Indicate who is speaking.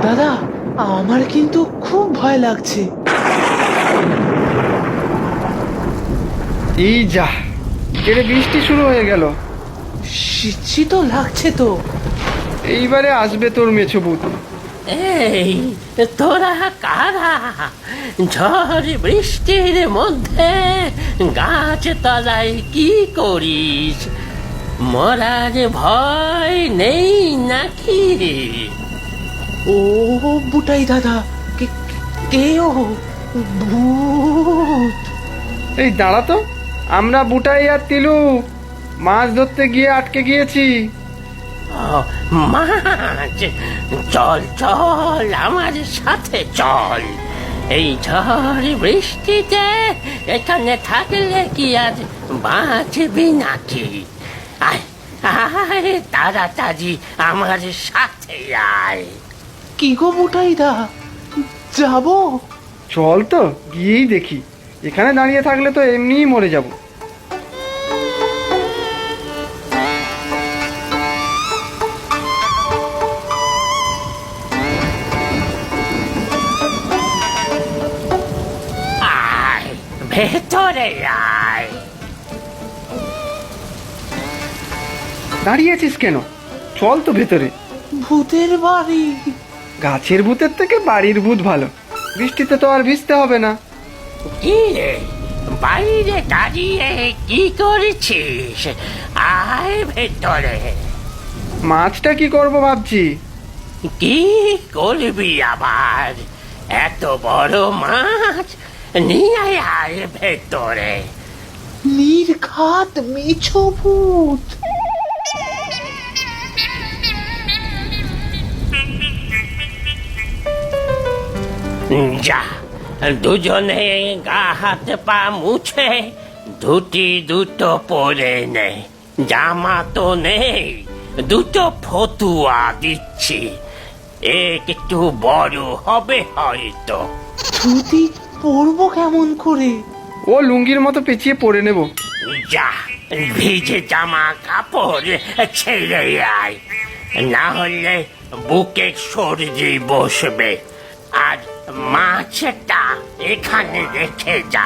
Speaker 1: দাদা, আমার কিন্তু খুব ভয় লাগছে।
Speaker 2: এই যা, কেড়ে বৃষ্টি শুরু হয়ে গেল।
Speaker 1: শীত লাগছে তো।
Speaker 2: এইবারে আসবে তোর মেছো ভূত।
Speaker 3: এই তোরা কারা? ঝড় বৃষ্টির মধ্যে গাছ তলায় কি করিস? মরার ভয় নেই নাকি?
Speaker 1: ও বুটাই দাদা, কেউ ভূত।
Speaker 2: এই দাঁড়া তো, আমরা বুটাই আর তিলু মাছ ধরতে গিয়ে আটকে গিয়েছি।
Speaker 3: ও, মাছ! চল চল, আমার সাথে চল। এই ঝড় বৃষ্টিতে এখানে থাকলে কি আর বাঁচবি নাকি? আয় আয়, তাড়াতাড়ি আমার সাথে আয়।
Speaker 1: কি গো বুটাই দা, যাবো?
Speaker 2: চল তো গিয়েই দেখি, এখানে দাঁড়িয়ে থাকলে তো এমনিই মরে যাব।
Speaker 3: আয় ভেতরে আয়।
Speaker 2: দাঁড়িয়েছিস কেন? চল তো ভেতরে।
Speaker 1: ভূতের বাড়ি।
Speaker 2: গাছের ভূতের থেকে বাড়ির ভূত ভালো, বৃষ্টিতে তো আর ভিজতে হবে না।
Speaker 3: কি রে, বাইরে দাঁড়িয়ে কি করছিস? আয় ভেতরে।
Speaker 2: মাছটা কি করব ভাবছি।
Speaker 3: কি করবি আবার? এত বড় মাছ নিয়ে আয় ভেতরে।
Speaker 1: নির্ঘাত মেছো ভূত।
Speaker 3: যা, দুজনে গা হাত পা মুছে ধুতি দুটো পরে নে। জামা তো নেই, দুটো ফতুয়া দিচ্ছি, একটু বড় হবে হয়তো।
Speaker 1: ধুতি পরবো কেমন করে?
Speaker 2: ও লুঙ্গির মতো পেঁচিয়ে পরে নেব।
Speaker 3: যা, ভিজে জামা কাপড় ছেড়ে আয়, না হলে বুকে সর্দি বসবে। আর মাছটা এখানে রেখে যা।